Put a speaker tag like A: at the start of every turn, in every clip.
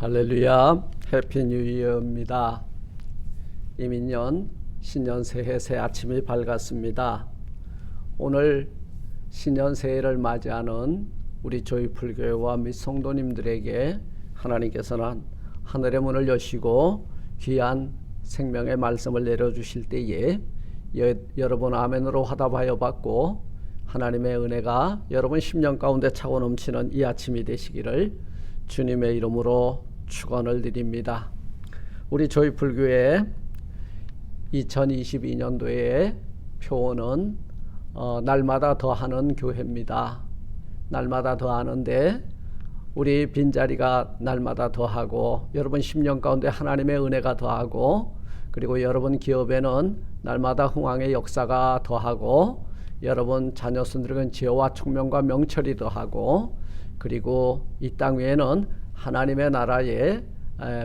A: 할렐루야, 해피 뉴 이어입니다. 이민년 신년 새해 새 아침이 밝았습니다. 오늘 신년 새해를 맞이하는 우리 조이풀교회와 및 성도님들에게 하나님께서는 하늘의 문을 여시고 귀한 생명의 말씀을 내려주실 때에 여러분 아멘으로 화답하여 받고 하나님의 은혜가 여러분 심령 가운데 차고 넘치는 이 아침이 되시기를 주님의 이름으로 축원을 드립니다. 우리 조이풀교회 2022년도의 표어는 날마다 더하는 교회입니다. 날마다 더하는데 우리 빈자리가 날마다 더하고 여러분 심령 가운데 하나님의 은혜가 더하고 그리고 여러분 기업에는 날마다 흥왕의 역사가 더하고 여러분 자녀손들에게는 지혜와 총명과 명철이 더하고 그리고 이 땅 위에는 하나님의 나라의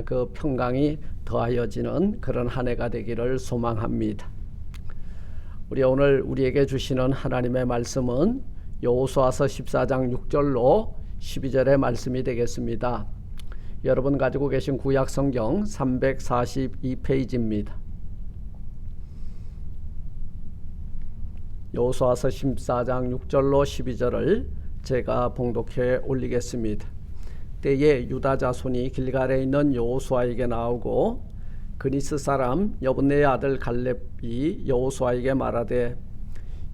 A: 그 평강이 더하여지는 그런 한 해가 되기를 소망합니다. 우리 오늘 우리에게 주시는 하나님의 말씀은 여호수아서 14장 6절로 12절의 말씀이 되겠습니다. 여러분 가지고 계신 구약 성경 342페이지입니다. 여호수아서 14장 6절로 12절을 제가 봉독해 올리겠습니다. 때에 유다 자손이 길갈에 있는 여호수아에게 나오고 그니스 사람 여분네의 아들 갈렙이 여호수아에게 말하되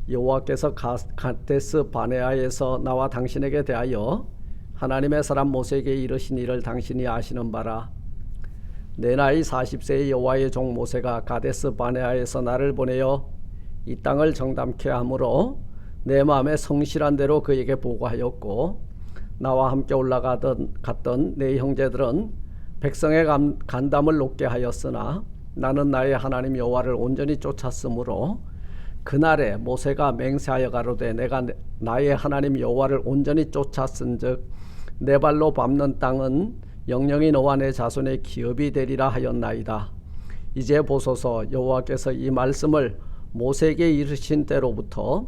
A: 여호와께서 가데스 바네아에서 나와 당신에게 대하여 하나님의 사람 모세에게 이르신 일을 당신이 아시는 바라. 내 나이 40세의 여호와의 종 모세가 가데스 바네아에서 나를 보내어 이 땅을 정탐케 하므로 내 마음에 성실한 대로 그에게 보고하였고 나와 함께 갔던 내 형제들은 백성의 간담을 높게 하였으나 나는 나의 하나님 여호와를 온전히 쫓았으므로 그날에 모세가 맹세하여 가로되 내가 나의 하나님 여호와를 온전히 쫓았은즉 내 발로 밟는 땅은 영영이 너와 내 자손의 기업이 되리라 하였나이다. 이제 보소서 여호와께서 이 말씀을 모세에게 이르신 때로부터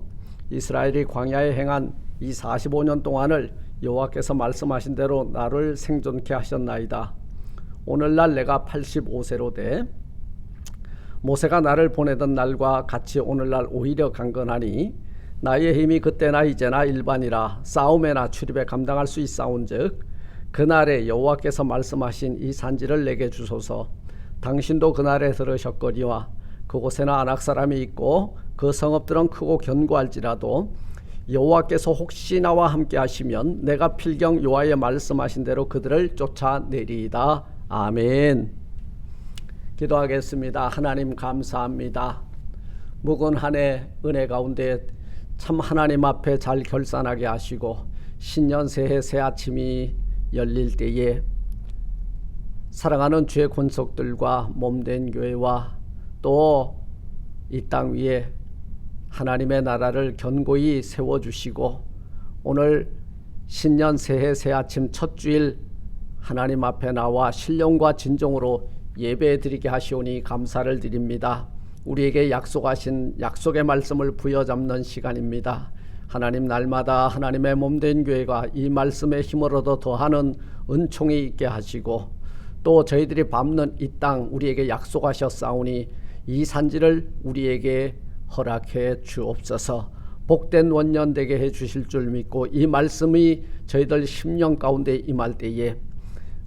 A: 이스라엘이 광야에 행한 이 45년 동안을 여호와께서 말씀하신 대로 나를 생존케 하셨나이다. 오늘날 내가 85세로 돼 모세가 나를 보내던 날과 같이 오늘날 오히려 강건하니 나의 힘이 그때나 이제나 일반이라 싸움에나 출입에 감당할 수 있사온즉 그날에 여호와께서 말씀하신 이 산지를 내게 주소서. 당신도 그날에 들으셨거니와 그곳에는 아낙 사람이 있고 그 성읍들은 크고 견고할지라도 여호와께서 혹시 나와 함께 하시면 내가 필경 여호와의 말씀하신 대로 그들을 쫓아내리이다. 아멘. 기도하겠습니다. 하나님 감사합니다. 묵은 한 해 은혜 가운데 참 하나님 앞에 잘 결산하게 하시고 신년 새해 새 아침이 열릴 때에 사랑하는 주의 권속들과 몸된 교회와 또 이 땅 위에 하나님의 나라를 견고히 세워주시고 오늘 신년 새해 새 아침 첫 주일 하나님 앞에 나와 신령과 진정으로 예배드리게 하시오니 감사를 드립니다. 우리에게 약속하신 약속의 말씀을 부여잡는 시간입니다. 하나님 날마다 하나님의 몸된 교회가 이 말씀의 힘을 얻어 더하는 은총이 있게 하시고 또 저희들이 밟는 이 땅 우리에게 약속하셨사오니 이 산지를 우리에게 허락해 주옵소서. 복된 원년 되게 해 주실 줄 믿고 이 말씀이 저희들 심령 가운데 임할 때에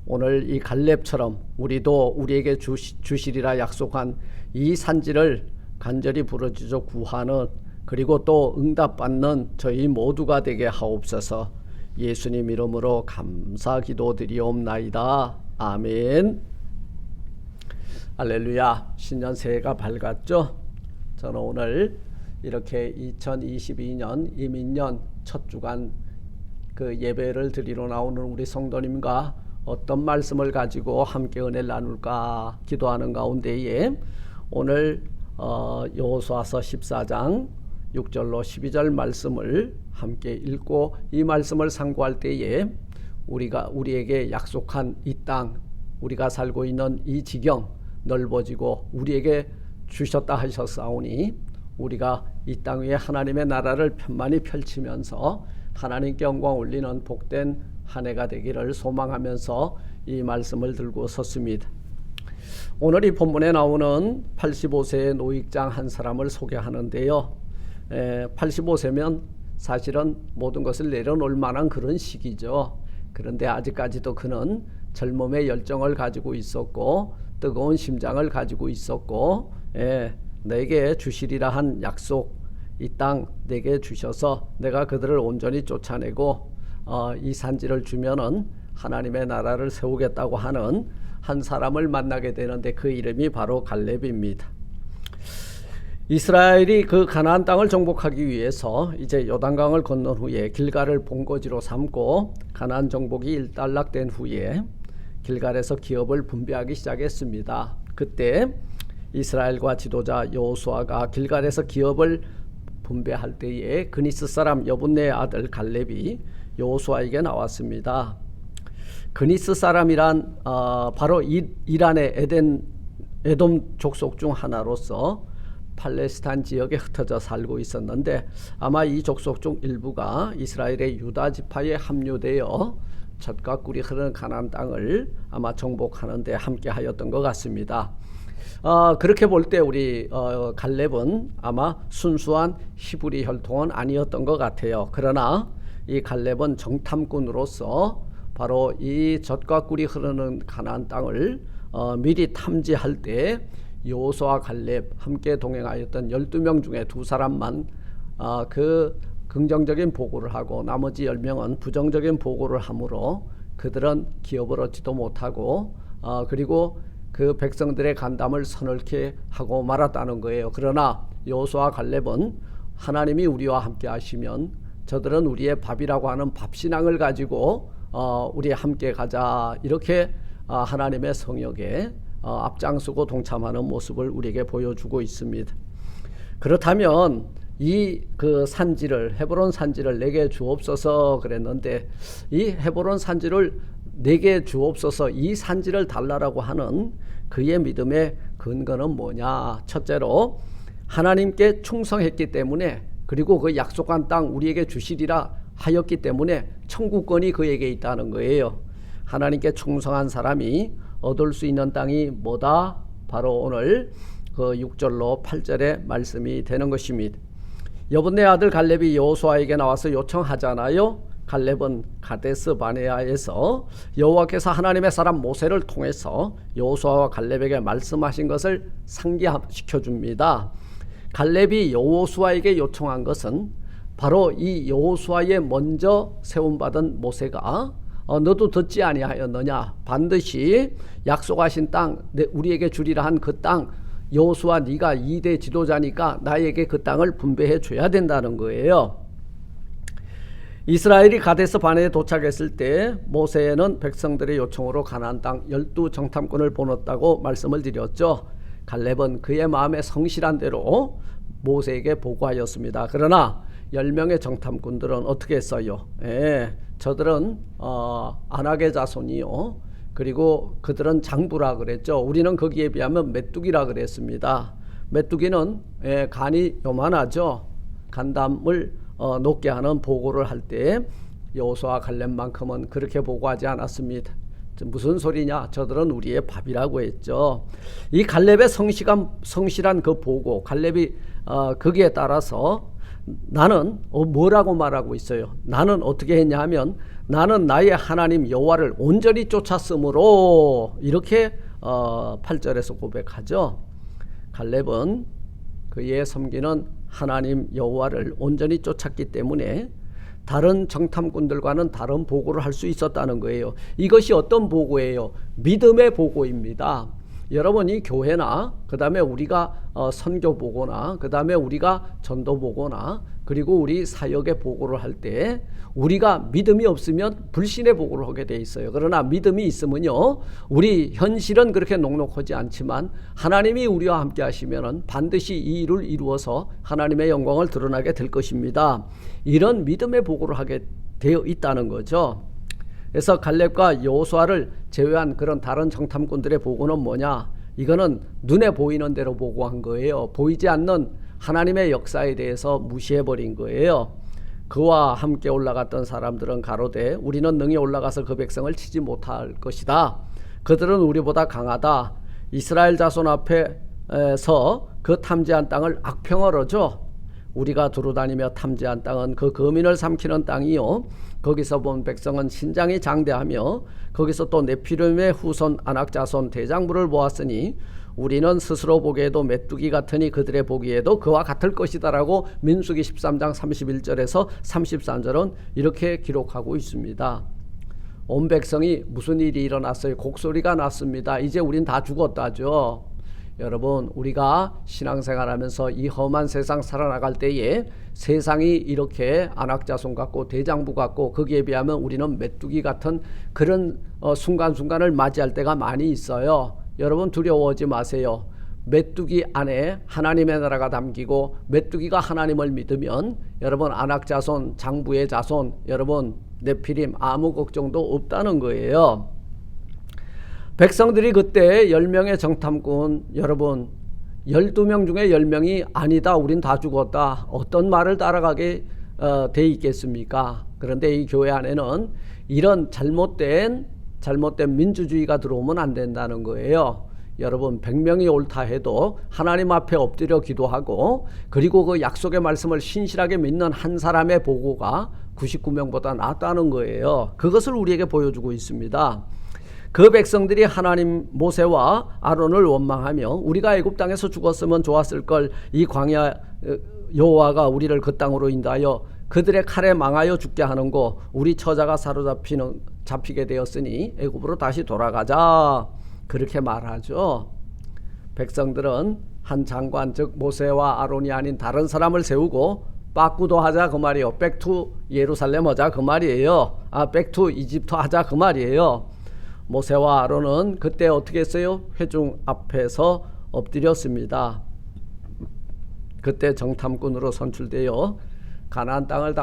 A: 오늘 이 갈렙처럼 우리도 우리에게 주시리라 약속한 이 산지를 간절히 부르짖어 구하는 그리고 또 응답받는 저희 모두가 되게 하옵소서. 예수님 이름으로 감사 기도드리옵나이다. 아멘. 할렐루야. 신년 새해가 밝았죠? 저는 오늘 이렇게 2022년 이민년 첫 주간 그 예배를 드리러 나오는 우리 성도님과 어떤 말씀을 가지고 함께 은혜를 나눌까 기도하는 가운데에 오늘 여호수아서 14장 6절로 12절 말씀을 함께 읽고 이 말씀을 상고할 때에 우리에게 약속한 이 땅 우리가 살고 있는 이 지경 넓어지고 우리에게 주셨다 하셨사오니 우리가 이 땅 위에 하나님의 나라를 편만히 펼치면서 하나님께 영광 올리는 복된 한 해가 되기를 소망하면서 이 말씀을 들고 섰습니다. 오늘 이 본문에 나오는 85세의 노익장 한 사람을 소개하는데요. 85세면 사실은 모든 것을 내려놓을 만한 그런 시기죠. 그런데 아직까지도 그는 젊음의 열정을 가지고 있었고 뜨거운 심장을 가지고 있었고 내게 주시리라 한 약속, 이 땅 내게 주셔서 내가 그들을 온전히 쫓아내고 이 산지를 주면은 하나님의 나라를 세우겠다고 하는 한 사람을 만나게 되는데 그 이름이 바로 갈렙입니다. 이스라엘이 그 가나안 땅을 정복하기 위해서 이제 요단강을 건넌 후에 길갈을 본거지로 삼고 가나안 정복이 일단락된 후에 길갈에서 기업을 분배하기 시작했습니다. 그때 이스라엘과 지도자 여호수아가 길갈에서 기업을 분배할 때에 그니스 사람 여분네의 아들 갈렙이 여호수아에게 나왔습니다. 그니스 사람이란 바로 이란의 에돔 족속 중 하나로서 팔레스타인 지역에 흩어져 살고 있었는데 아마 이 족속 중 일부가 이스라엘의 유다 지파에 합류되어 젖과 꿀이 흐르는 가나안 땅을 아마 정복하는 데 함께하였던 것 같습니다. 그렇게 볼 때 우리 갈렙은 아마 순수한 히브리 혈통은 아니었던 것 같아요. 그러나 이 갈렙은 정탐꾼으로서 바로 이 젖과 꿀이 흐르는 가나안 땅을 미리 탐지할 때 여호수아와 갈렙 함께 동행하였던 12명 중에 2사람만 그 긍정적인 보고를 하고 나머지 10명은 부정적인 보고를 하므로 그들은 기업을 얻지도 못하고 그리고 그 백성들의 간담을 서늘케 하고 말았다는 거예요. 그러나 여호수아와 갈렙은 하나님이 우리와 함께 하시면 저들은 우리의 밥이라고 하는 밥신앙을 가지고 우리 함께 가자, 이렇게 하나님의 성역에 앞장서고 동참하는 모습을 우리에게 보여주고 있습니다. 그렇다면 이 그 산지를, 헤브론 산지를 내게 주옵소서 그랬는데 이 헤브론 산지를 내게 주옵소서, 이 산지를 달라라고 하는 그의 믿음의 근거는 뭐냐? 첫째로 하나님께 충성했기 때문에, 그리고 그 약속한 땅 우리에게 주시리라 하였기 때문에 천국권이 그에게 있다는 거예요. 하나님께 충성한 사람이 얻을 수 있는 땅이 뭐다? 바로 오늘 그 6절로 8절의 말씀이 되는 것입니다. 여분네 아들 갈렙이 여호수아에게 나와서 요청하잖아요. 갈렙은 가데스 바네아에서 여호와께서 하나님의 사람 모세를 통해서 여호수아와 갈렙에게 말씀하신 것을 상기시켜 줍니다. 갈렙이 여호수아에게 요청한 것은 바로 이 여호수아에 먼저 세움받은 모세가 너도 듣지 아니하였느냐, 반드시 약속하신 땅 우리에게 주리라 한 그 땅, 여호수아 네가 2대 지도자니까 나에게 그 땅을 분배해 줘야 된다는 거예요. 이스라엘이 가데스 바네에 도착했을 때 모세는 백성들의 요청으로 가나안 땅 12정탐꾼을 보냈다고 말씀을 드렸죠. 갈렙은 그의 마음에 성실한 대로 모세에게 보고하였습니다. 그러나 10명의 정탐꾼들은 어떻게 했어요? 저들은 아낙의 자손이요, 그리고 그들은 장부라 그랬죠. 우리는 거기에 비하면 메뚜기라 그랬습니다. 메뚜기는 간이 요만하죠. 간담을 높게 하는 보고를 할 때 여호수아 갈렙만큼은 그렇게 보고하지 않았습니다. 무슨 소리냐? 저들은 우리의 밥이라고 했죠. 이 갈렙의 성실한 그 보고, 갈렙이 거기에 따라서 나는 뭐라고 말하고 있어요? 나는 어떻게 했냐 하면 나는 나의 하나님 여호와를 온전히 쫓았으므로, 이렇게 8절에서 고백하죠. 갈렙은 그의 섬기는 하나님 여호와를 온전히 쫓았기 때문에 다른 정탐꾼들과는 다른 보고를 할 수 있었다는 거예요. 이것이 어떤 보고예요? 믿음의 보고입니다. 여러분이 교회나 그 다음에 우리가 선교 보고나 그 다음에 우리가 전도 보고나 그리고 우리 사역의 보고를 할 때 우리가 믿음이 없으면 불신의 보고를 하게 돼 있어요. 그러나 믿음이 있으면요, 우리 현실은 그렇게 녹록하지 않지만 하나님이 우리와 함께 하시면 반드시 이 일을 이루어서 하나님의 영광을 드러나게 될 것입니다. 이런 믿음의 보고를 하게 되어 있다는 거죠. 그래서 갈렙과 여호수아를 제외한 그런 다른 정탐꾼들의 보고는 뭐냐? 이거는 눈에 보이는 대로 보고한 거예요. 보이지 않는 하나님의 역사에 대해서 무시해버린 거예요. 그와 함께 올라갔던 사람들은 가로되 우리는 능히 올라가서 그 백성을 치지 못할 것이다. 그들은 우리보다 강하다. 이스라엘 자손 앞에서 그 탐지한 땅을 악평을 얻어 우리가 두루다니며 탐지한 땅은 그 거민을 삼키는 땅이요 거기서 본 백성은 신장이 장대하며 거기서 또 네피림의 후손 아낙 자손 대장부를 보았으니 우리는 스스로 보기에도 메뚜기 같으니 그들의 보기에도 그와 같을 것이다 라고 민수기 13장 31절에서 33절은 이렇게 기록하고 있습니다. 온 백성이 무슨 일이 일어났어요? 곡소리가 났습니다. 이제 우린 다 죽었다죠. 여러분, 우리가 신앙생활하면서 이 험한 세상 살아나갈 때에 세상이 이렇게 안악자손 같고 대장부 같고 거기에 비하면 우리는 메뚜기 같은 그런 순간순간을 맞이할 때가 많이 있어요. 여러분 두려워하지 마세요. 메뚜기 안에 하나님의 나라가 담기고 메뚜기가 하나님을 믿으면 여러분 안악자손, 장부의 자손, 여러분 네피림 아무 걱정도 없다는 거예요. 백성들이 그때 10명의 정탐꾼, 여러분 12명 중에 10명이 아니다 우린 다 죽었다 어떤 말을 따라가게 돼 있겠습니까? 그런데 이 교회 안에는 이런 잘못된 민주주의가 들어오면 안 된다는 거예요. 여러분 100명이 옳다 해도 하나님 앞에 엎드려 기도하고 그리고 그 약속의 말씀을 신실하게 믿는 한 사람의 보고가 99명보다 낫다는 거예요. 그것을 우리에게 보여주고 있습니다. 그 백성들이 하나님 모세와 아론을 원망하며 우리가 애굽 땅에서 죽었으면 좋았을 걸 이 광야 여호와가 우리를 그 땅으로 인도하여 그들의 칼에 망하여 죽게 하는고 우리 처자가 잡히게 되었으니 애굽으로 다시 돌아가자 그렇게 말하죠. 백성들은 한 장관 즉 모세와 아론이 아닌 다른 사람을 세우고 빠꾸도 하자 그 말이에요. 백투 예루살렘 하자 그 말이에요. 백투 이집트 하자 그 말이에요. 모세와 아론은 그때 어떻게 했어요? 회중 앞에서 엎드렸습니다. 그때 정탐꾼으로 선출되어 가나안 땅을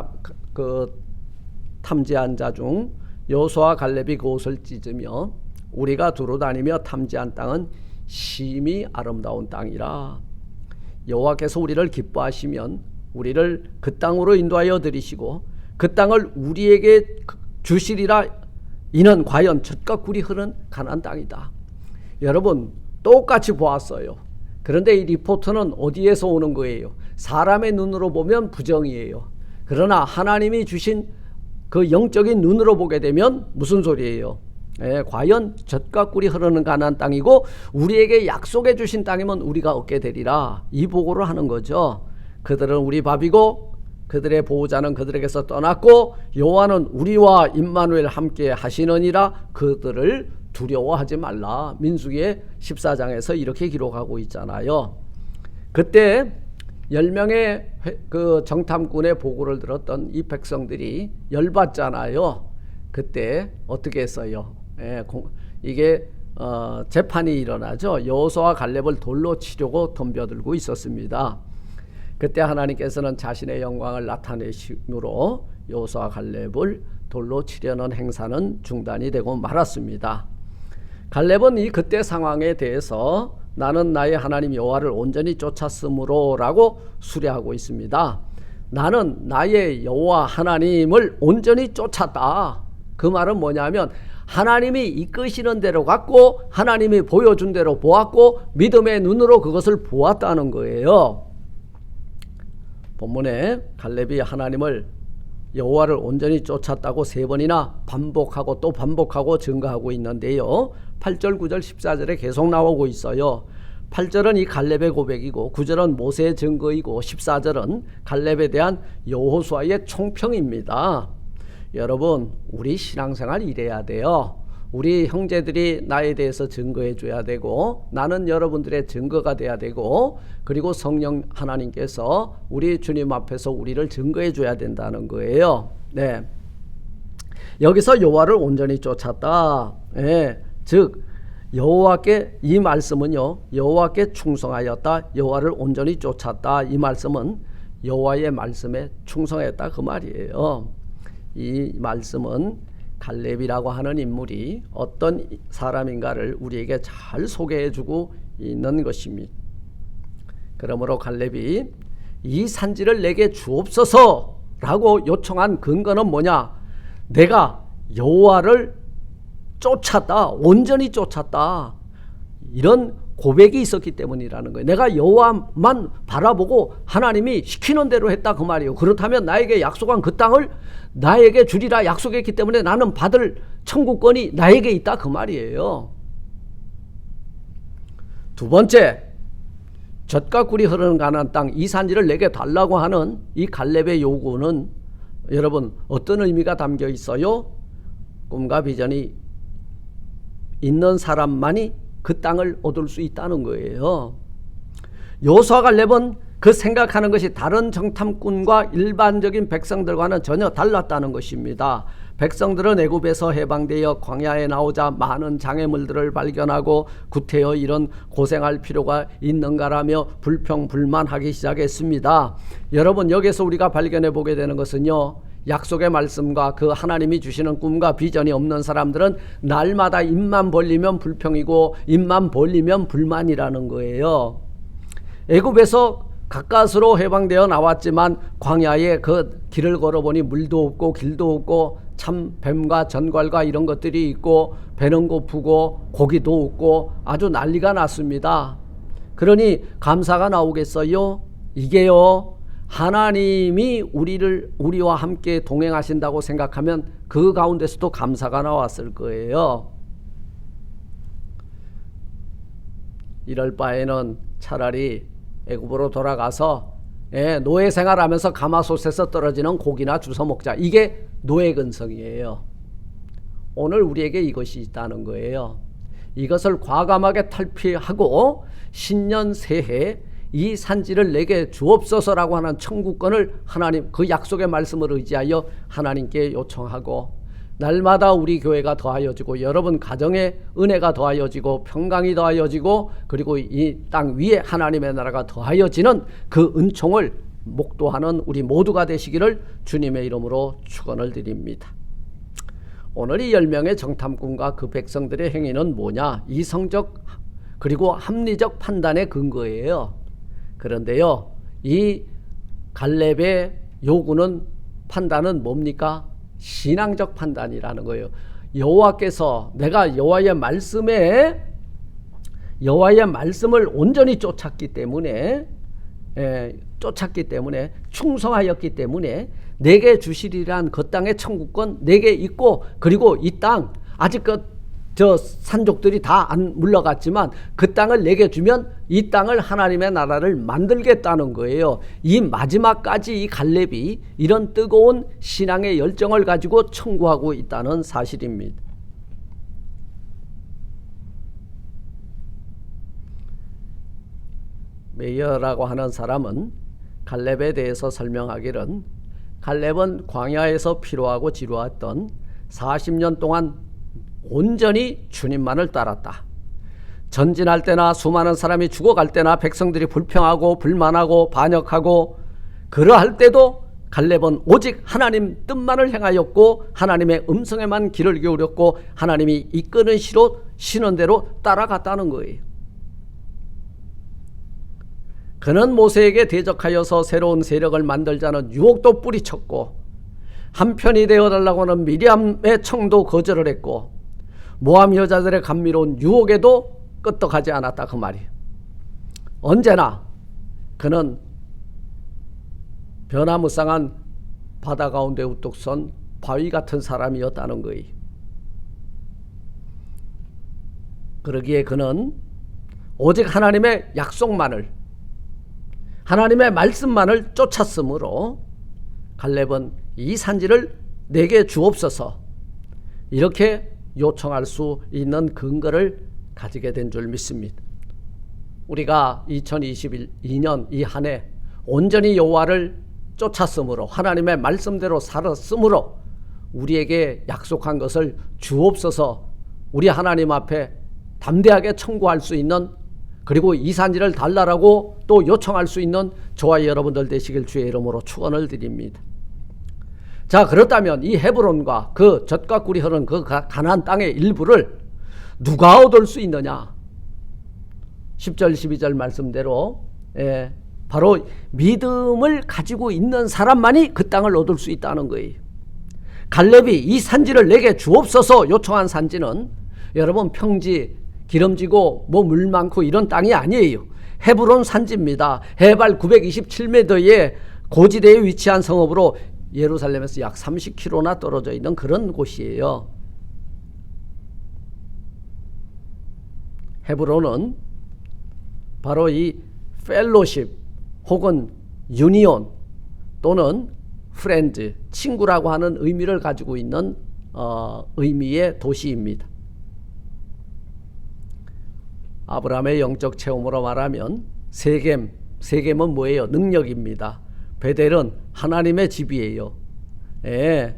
A: 탐지한 자 중 여호수아와 갈렙이 그 옷을 찢으며 우리가 두루 다니며 탐지한 땅은 심히 아름다운 땅이라. 여호와께서 우리를 기뻐하시면 우리를 그 땅으로 인도하여 들이시고 그 땅을 우리에게 주시리라. 이는 과연 젖과 꿀이 흐른 가나안 땅이다. 여러분 똑같이 보았어요. 그런데 이 리포트는 어디에서 오는 거예요? 사람의 눈으로 보면 부정이에요. 그러나 하나님이 주신 그 영적인 눈으로 보게 되면 무슨 소리예요? 과연 젖과 꿀이 흐르는 가나안 땅이고 우리에게 약속해 주신 땅이면 우리가 얻게 되리라. 이 보고를 하는 거죠. 그들은 우리 밥이고 그들의 보호자는 그들에게서 떠났고 여호와는 우리와 임마누엘 함께 하시느니라. 그들을 두려워하지 말라. 민수기의 14장에서 이렇게 기록하고 있잖아요. 그때 10명의 그 정탐꾼의 보고를 들었던 이 백성들이 열받잖아요. 그때 어떻게 했어요? 이게 재판이 일어나죠. 여호수아와 갈렙을 돌로 치려고 덤벼들고 있었습니다. 그때 하나님께서는 자신의 영광을 나타내심으로 여호수아와 갈렙을 돌로 치려는 행사는 중단이 되고 말았습니다. 갈렙은 이 그때 상황에 대해서 나는 나의 하나님 여호와를 온전히 쫓았으므로 라고 수레하고 있습니다. 나는 나의 여호와 하나님을 온전히 쫓았다. 그 말은 뭐냐면 하나님이 이끄시는 대로 갔고 하나님이 보여준 대로 보았고 믿음의 눈으로 그것을 보았다는 거예요. 본문에 갈렙이 하나님을 여호와를 온전히 쫓았다고 3번이나 반복하고 또 반복하고 증거하고 있는데요. 8절 9절 14절에 계속 나오고 있어요. 8절은 이 갈렙의 고백이고 9절은 모세의 증거이고 14절은 갈렙에 대한 여호수아의 총평입니다. 여러분 우리 신앙생활 이래야 돼요. 우리 형제들이 나에 대해서 증거해 줘야 되고 나는 여러분들의 증거가 돼야 되고 그리고 성령 하나님께서 우리 주님 앞에서 우리를 증거해 줘야 된다는 거예요. 네. 여기서 여호와를 온전히 쫓았다. 즉 여호와께 이 말씀은요. 여호와께 충성하였다. 여호와를 온전히 쫓았다. 이 말씀은 여호와의 말씀에 충성했다 그 말이에요. 이 말씀은 갈렙이라고 하는 인물이 어떤 사람인가를 우리에게 잘 소개해주고 있는 것입니다. 그러므로 갈렙이 이 산지를 내게 주옵소서 라고 요청한 근거는 뭐냐? 내가 여호와를 쫓았다, 온전히 쫓았다, 이런 고백이 있었기 때문이라는 거예요. 내가 여호와만 바라보고 하나님이 시키는 대로 했다 그 말이에요. 그렇다면 나에게 약속한 그 땅을 나에게 주리라 약속했기 때문에 나는 받을 천국권이 나에게 있다 그 말이에요. 두 번째, 젖과 꿀이 흐르는 가나안 땅 이 산지를 내게 달라고 하는 이 갈렙의 요구는 여러분 어떤 의미가 담겨 있어요? 꿈과 비전이 있는 사람만이 그 땅을 얻을 수 있다는 거예요. 여호수아 갈렙은 그 생각하는 것이 다른 정탐꾼과 일반적인 백성들과는 전혀 달랐다는 것입니다. 백성들은 애굽에서 해방되어 광야에 나오자 많은 장애물들을 발견하고 구태여 이런 고생할 필요가 있는가라며 불평불만하기 시작했습니다. 여러분 여기서 우리가 발견해 보게 되는 것은요, 약속의 말씀과 그 하나님이 주시는 꿈과 비전이 없는 사람들은 날마다 입만 벌리면 불평이고 입만 벌리면 불만이라는 거예요. 애굽에서 가까스로 해방되어 나왔지만 광야에 그 길을 걸어보니 물도 없고 길도 없고 참 뱀과 전갈과 이런 것들이 있고 배는 고프고 고기도 없고 아주 난리가 났습니다. 그러니 감사가 나오겠어요? 이게요, 하나님이 우리와 함께 동행하신다고 생각하면 그 가운데서도 감사가 나왔을 거예요. 이럴 바에는 차라리 애굽으로 돌아가서 노예 생활하면서 가마솥에서 떨어지는 고기나 주워 먹자. 이게 노예 근성이에요. 오늘 우리에게 이것이 있다는 거예요. 이것을 과감하게 탈피하고 신년 새해 이 산지를 내게 주옵소서라고 하는 천국권을 하나님 그 약속의 말씀을 의지하여 하나님께 요청하고, 날마다 우리 교회가 더하여지고 여러분 가정에 은혜가 더하여지고 평강이 더하여지고 그리고 이 땅 위에 하나님의 나라가 더하여지는 그 은총을 목도하는 우리 모두가 되시기를 주님의 이름으로 축원을 드립니다. 오늘 이 10명의 정탐꾼과 그 백성들의 행위는 뭐냐? 이성적 그리고 합리적 판단의 근거예요. 그런데요, 이 갈렙의 요구는 판단은 뭡니까? 신앙적 판단이라는 거예요. 여호와께서 내가 여호와의 말씀을 온전히 쫓았기 때문에 충성하였기 때문에 내게 주시리란 그 땅의 천국권 내게 있고, 그리고 이 땅 아직 저 산족들이 다 안 물러갔지만 그 땅을 내게 주면 이 땅을 하나님의 나라를 만들겠다는 거예요. 이 마지막까지 이 갈렙이 이런 뜨거운 신앙의 열정을 가지고 청구하고 있다는 사실입니다. 메이어라고 하는 사람은 갈렙에 대해서 설명하기를, 갈렙은 광야에서 피로하고 지루했던 40년 동안 온전히 주님만을 따랐다. 전진할 때나 수많은 사람이 죽어갈 때나 백성들이 불평하고 불만하고 반역하고 그러할 때도 갈렙은 오직 하나님 뜻만을 행하였고 하나님의 음성에만 귀를 기울였고 하나님이 이끄는 시는 대로 따라갔다는 거예요. 그는 모세에게 대적하여서 새로운 세력을 만들자는 유혹도 뿌리쳤고 한편이 되어달라고 하는 미리암의 청도 거절을 했고 모함 여자들의 감미로운 유혹에도 끄떡하지 않았다 그 말이에요. 언제나 그는 변화무쌍한 바다 가운데 우뚝 선 바위 같은 사람이었다는 거예요. 그러기에 그는 오직 하나님의 약속만을, 하나님의 말씀만을 쫓았으므로 갈렙은 이 산지를 내게 주옵소서 이렇게 요청할 수 있는 근거를 가지게 된 줄 믿습니다. 우리가 2022년 이 한 해 온전히 여호와를 쫓았으므로 하나님의 말씀대로 살았으므로 우리에게 약속한 것을 주옵소서 우리 하나님 앞에 담대하게 청구할 수 있는, 그리고 이 산지를 달라라고 또 요청할 수 있는 저와 여러분들 되시길 주의 이름으로 축원을 드립니다. 자, 그렇다면 이 헤브론과 그 젖과 꿀이 흐르는 그 가나안 땅의 일부를 누가 얻을 수 있느냐? 10절 12절 말씀대로 바로 믿음을 가지고 있는 사람만이 그 땅을 얻을 수 있다는 거예요. 갈렙이 이 산지를 내게 주옵소서 요청한 산지는 여러분 평지, 기름지고 뭐 물 많고 이런 땅이 아니에요. 헤브론 산지입니다. 해발 927m의 고지대에 위치한 성읍으로 예루살렘에서 약 30km나 떨어져 있는 그런 곳이에요. 헤브론은 바로 이 펠로십 혹은 유니온 또는 프렌드, 친구라고 하는 의미를 가지고 있는 의미의 도시입니다. 아브라함의 영적 체험으로 말하면 세겜은 뭐예요? 능력입니다. 베델은 하나님의 집이에요. 예.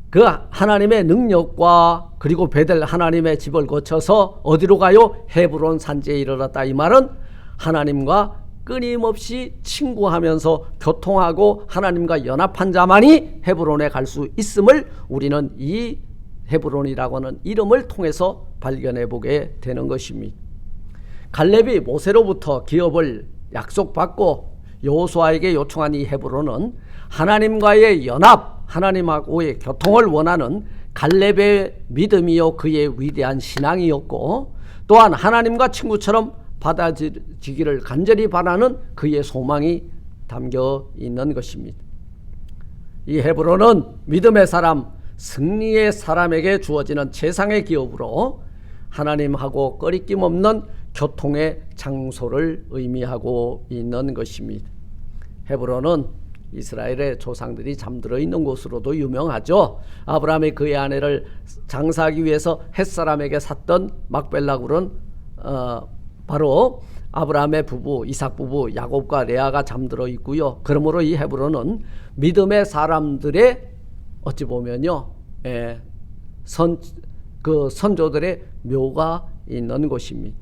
A: 그 하나님의 능력과 그리고 베델 하나님의 집을 거쳐서 어디로 가요? 헤브론 산지에 이르렀다. 이 말은 하나님과 끊임없이 친구하면서 교통하고 하나님과 연합한 자만이 헤브론에 갈 수 있음을 우리는 이 헤브론이라고 하는 이름을 통해서 발견해 보게 되는 것입니다. 갈렙이 모세로부터 기업을 약속받고 여호수아에게 요청한 이 헤브론은 하나님과의 연합, 하나님하고의 교통을 원하는 갈렙의 믿음이요 그의 위대한 신앙이었고, 또한 하나님과 친구처럼 받아지기를 간절히 바라는 그의 소망이 담겨 있는 것입니다. 이 헤브론은 믿음의 사람, 승리의 사람에게 주어지는 최상의 기업으로 하나님하고 꺼리낌 없는 교통의 장소를 의미하고 있는 것입니다. 헤브론은 이스라엘의 조상들이 잠들어 있는 곳으로도 유명하죠. 아브라함이 그의 아내를 장사하기 위해서 헷사람에게 샀던 막벨라 굴은 바로 아브라함의 부부 이삭 부부 야곱과 레아가 잠들어 있고요. 그러므로 이 헤브론은 믿음의 사람들의 어찌 보면요, 선조들의 묘가 있는 곳입니다.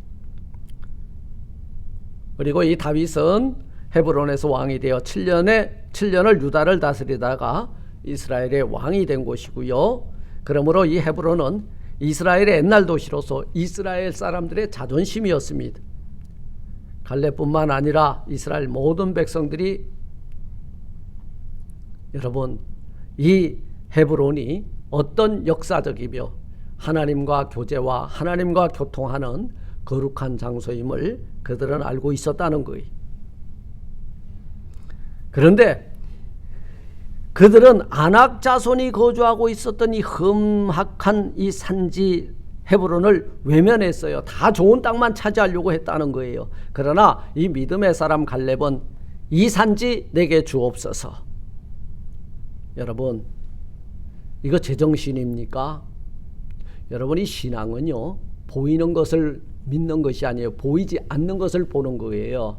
A: 그리고 이 다윗은 헤브론에서 왕이 되어 7년을 유다를 다스리다가 이스라엘의 왕이 된 곳이고요. 그러므로 이 헤브론은 이스라엘의 옛날 도시로서 이스라엘 사람들의 자존심이었습니다. 갈렙뿐만 아니라 이스라엘 모든 백성들이, 여러분, 이 헤브론이 어떤 역사적이며 하나님과 교제와 하나님과 교통하는 거룩한 장소임을 그들은 알고 있었다는 거예요. 그런데 그들은 아낙 자손이 거주하고 있었던 이 험악한 이 산지 헤브론을 외면했어요. 다 좋은 땅만 차지하려고 했다는 거예요. 그러나 이 믿음의 사람 갈렙은 이 산지 내게 주옵소서. 여러분, 이거 제정신입니까? 여러분, 이 신앙은요, 보이는 것을 믿는 것이 아니에요. 보이지 않는 것을 보는 거예요.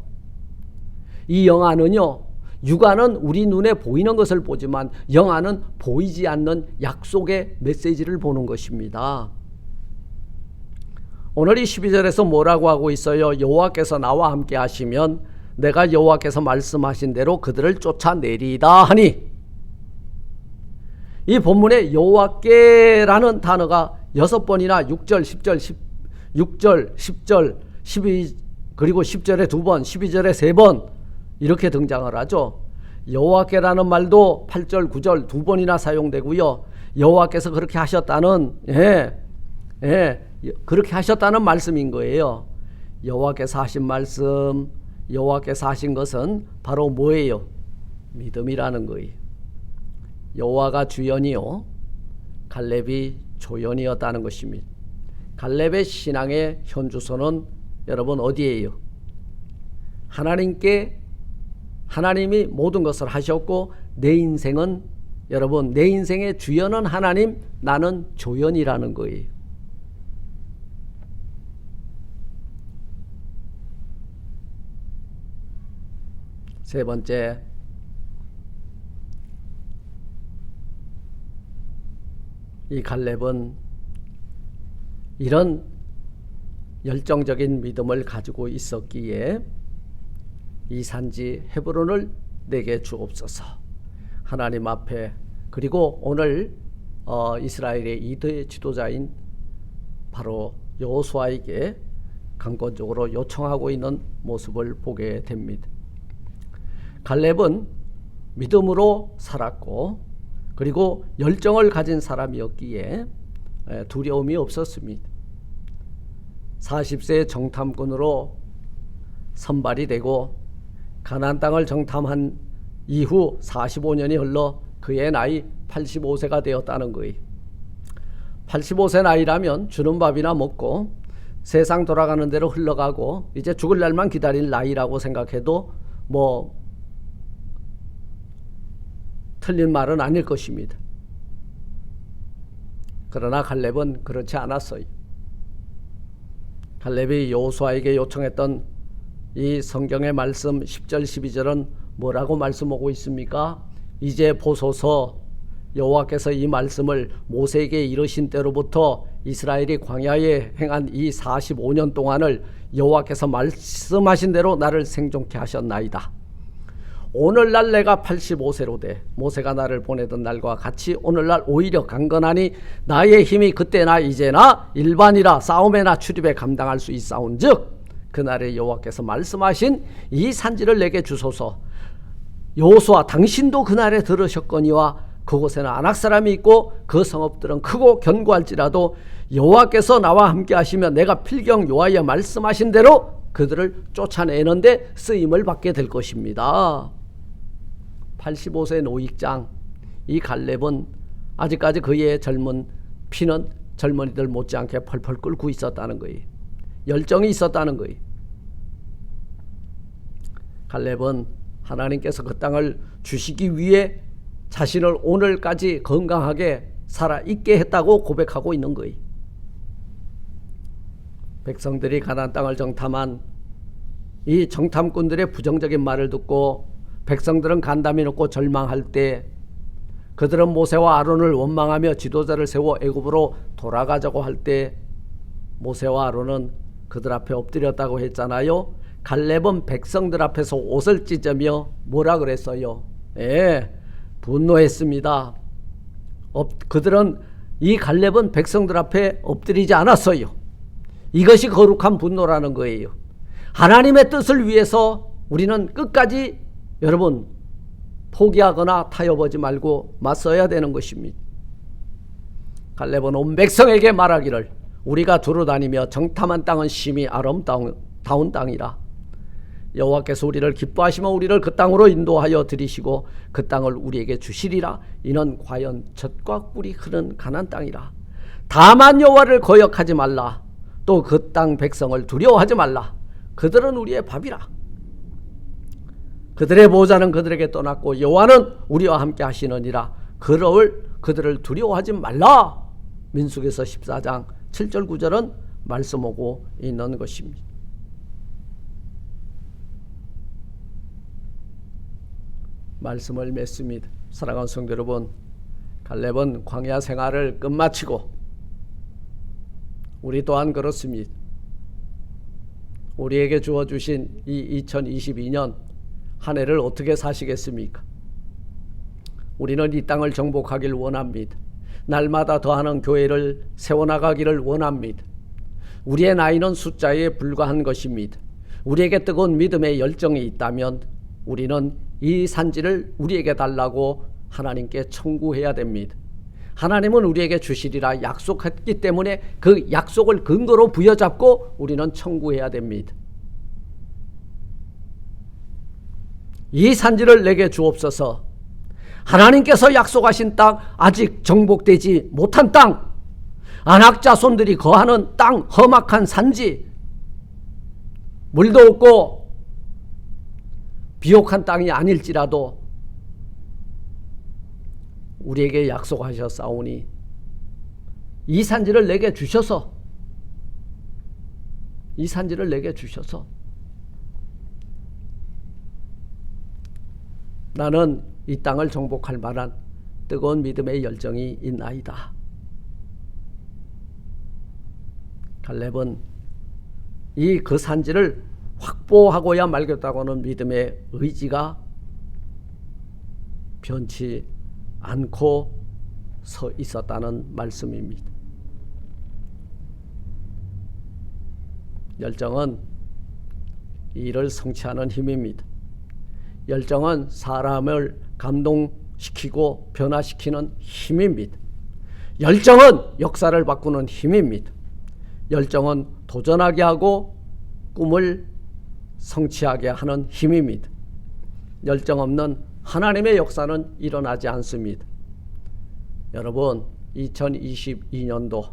A: 이 영안은요, 육안은 우리 눈에 보이는 것을 보지만 영안은 보이지 않는 약속의 메시지를 보는 것입니다. 오늘 이 12절에서 뭐라고 하고 있어요? 여호와께서 나와 함께 하시면 내가 여호와께서 말씀하신 대로 그들을 쫓아내리이다 하니, 이 본문에 여호와께라는 단어가 6번이나 6절, 10절, 6절, 10절, 12, 그리고 10절에 2번, 12절에 3번 이렇게 등장을 하죠. 여호와께라는 말도 8절, 9절 2번이나 사용되고요. 여호와께서 그렇게 하셨다는, 그렇게 하셨다는 말씀인 거예요. 여호와께서 하신 말씀, 여호와께서 하신 것은 바로 뭐예요? 믿음이라는 거예요. 여호와가 주연이요, 갈렙이 조연이었다는 것입니다. 갈렙의 신앙의 현주소는 여러분 어디예요? 하나님이 모든 것을 하셨고, 내 인생은, 여러분, 내 인생의 주연은 하나님, 나는 조연이라는 거예요. 세 번째, 이 갈렙은 이런 열정적인 믿음을 가지고 있었기에 이 산지 헤브론을 내게 주옵소서. 하나님 앞에, 그리고 오늘 이스라엘의 2대 지도자인 바로 여호수아에게 강권적으로 요청하고 있는 모습을 보게 됩니다. 갈렙은 믿음으로 살았고 그리고 열정을 가진 사람이었기에 두려움이 없었습니다. 40세 정탐꾼으로 선발이 되고 가나안 땅을 정탐한 이후 45년이 흘러 그의 나이 85세가 되었다는 거예요. 85세 나이라면 주는 밥이나 먹고 세상 돌아가는 대로 흘러가고 이제 죽을 날만 기다릴 나이라고 생각해도 뭐 틀린 말은 아닐 것입니다. 그러나 갈렙은 그렇지 않았어요. 갈렙이 여호수아에게 요청했던 이 성경의 말씀 10절 12절은 뭐라고 말씀하고 있습니까? 이제 보소서 여호와께서 이 말씀을 모세에게 이르신 때로부터 이스라엘이 광야에 행한 이 45년 동안을 여호와께서 말씀하신 대로 나를 생존케 하셨나이다. 오늘날 내가 85세로 돼 모세가 나를 보내던 날과 같이 오늘날 오히려 강건하니 나의 힘이 그때나 이제나 일반이라 싸움에나 출입에 감당할 수 있사온즉 그날에 여호와께서 말씀하신 이 산지를 내게 주소서. 여호수아 당신도 그날에 들으셨거니와 그곳에는 아낙 사람이 있고 그 성읍들은 크고 견고할지라도 여호와께서 나와 함께 하시면 내가 필경 여호와의 말씀하신 대로 그들을 쫓아내는데 쓰임을 받게 될 것입니다. 85세 노익장 이 갈렙은 아직까지 그의 젊은 피는 젊은이들 못지않게 펄펄 끓고 있었다는 거예요. 열정이 있었다는 거예요. 갈렙은 하나님께서 그 땅을 주시기 위해 자신을 오늘까지 건강하게 살아있게 했다고 고백하고 있는 거예요. 백성들이 가나안 땅을 정탐한 이 정탐꾼들의 부정적인 말을 듣고 백성들은 간담이 높고 절망할 때 그들은 모세와 아론을 원망하며 지도자를 세워 애굽으로 돌아가자고 할 때 모세와 아론은 그들 앞에 엎드렸다고 했잖아요. 갈렙은 백성들 앞에서 옷을 찢으며 뭐라 그랬어요? 분노했습니다. 그들은 이 갈렙은 백성들 앞에 엎드리지 않았어요. 이것이 거룩한 분노라는 거예요. 하나님의 뜻을 위해서 우리는 끝까지 여러분 포기하거나 타협하지 말고 맞서야 되는 것입니다. 갈렙은 온 백성에게 말하기를 우리가 두루다니며 정탐한 땅은 심히 아름다운 땅이라. 여호와께서 우리를 기뻐하시며 우리를 그 땅으로 인도하여 들이시고 그 땅을 우리에게 주시리라. 이는 과연 젖과 꿀이 흐르는 가나안 땅이라. 다만 여호와를 거역하지 말라. 또 그 땅 백성을 두려워하지 말라. 그들은 우리의 밥이라. 그들의 보호자는 그들에게 떠났고 여호와는 우리와 함께 하시느니라. 그들을 두려워하지 말라. 민수기서 14장 7절 9절은 말씀하고 있는 것입니다. 말씀을 맺습니다. 사랑하는 성도 여러분, 갈렙은 광야 생활을 끝마치고 우리 또한 그렇습니다. 우리에게 주어주신 이 2022년 한 해를 어떻게 사시겠습니까? 우리는 이 땅을 정복하길 원합니다. 날마다 더하는 교회를 세워나가기를 원합니다. 우리의 나이는 숫자에 불과한 것입니다. 우리에게 뜨거운 믿음의 열정이 있다면 우리는 이 산지를 우리에게 달라고 하나님께 청구해야 됩니다. 하나님은 우리에게 주시리라 약속했기 때문에 그 약속을 근거로 부여잡고 우리는 청구해야 됩니다. 이 산지를 내게 주옵소서. 하나님께서 약속하신 땅, 아직 정복되지 못한 땅, 아낙 자손들이 거하는 땅, 험악한 산지, 물도 없고 비옥한 땅이 아닐지라도 우리에게 약속하셨사오니 이 산지를 내게 주셔서 나는 이 땅을 정복할 만한 뜨거운 믿음의 열정이 있나이다. 갈렙은 그 산지를 확보하고야 말겠다고는 믿음의 의지가 변치 않고 서 있었다는 말씀입니다. 열정은 일을 성취하는 힘입니다. 열정은 사람을 감동시키고 변화시키는 힘입니다. 열정은 역사를 바꾸는 힘입니다. 열정은 도전하게 하고 꿈을 성취하게 하는 힘입니다. 열정 없는 하나님의 역사는 일어나지 않습니다. 여러분, 2022년도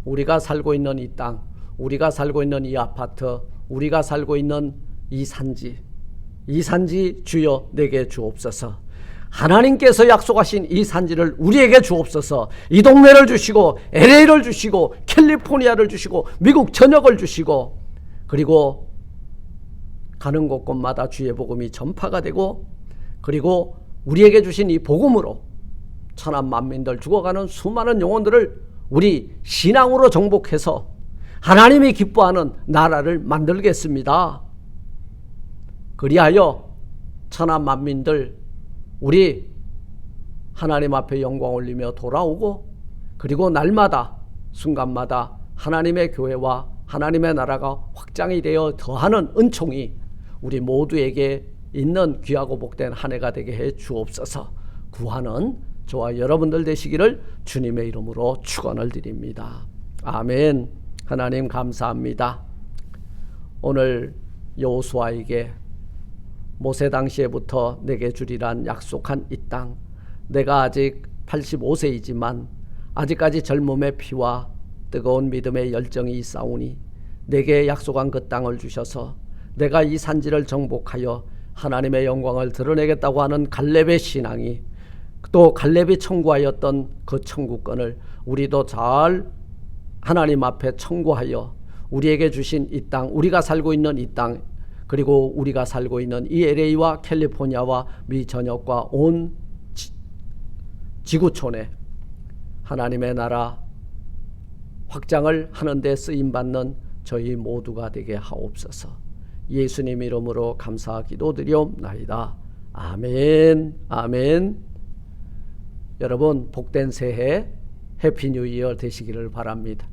A: 우리가 살고 있는 이 땅, 우리가 살고 있는 이 아파트, 우리가 살고 있는 이 산지 주여 내게 주옵소서. 하나님께서 약속하신 이 산지를 우리에게 주옵소서. 이 동네를 주시고 LA를 주시고 캘리포니아를 주시고 미국 전역을 주시고, 그리고 가는 곳곳마다 주의 복음이 전파가 되고, 그리고 우리에게 주신 이 복음으로 천한 만민들 죽어가는 수많은 영혼들을 우리 신앙으로 정복해서 하나님이 기뻐하는 나라를 만들겠습니다. 그리하여 천한 만민들 우리 하나님 앞에 영광 올리며 돌아오고, 그리고 날마다 순간마다 하나님의 교회와 하나님의 나라가 확장이 되어 더하는 은총이 우리 모두에게 있는 귀하고 복된 한 해가 되게 해 주옵소서. 구하는 저와 여러분들 되시기를 주님의 이름으로 축원을 드립니다. 아멘. 하나님 감사합니다. 오늘 여호수아에게 모세 당시에부터 내게 주리란 약속한 이 땅, 내가 아직 85세이지만 아직까지 젊음의 피와 뜨거운 믿음의 열정이 있사오니 내게 약속한 그 땅을 주셔서 내가 이 산지를 정복하여 하나님의 영광을 드러내겠다고 하는 갈렙의 신앙이, 또 갈렙이 청구하였던 그 청구권을 우리도 잘 하나님 앞에 청구하여 우리에게 주신 이 땅, 우리가 살고 있는 이 땅, 그리고 우리가 살고 있는 이 LA와 캘리포니아와 미 전역과 온 지구촌에 하나님의 나라 확장을 하는 데 쓰임받는 저희 모두가 되게 하옵소서. 예수님 이름으로 감사 기도드리옵나이다. 아멘. 아멘. 여러분 복된 새해 해피 뉴 이어 되시기를 바랍니다.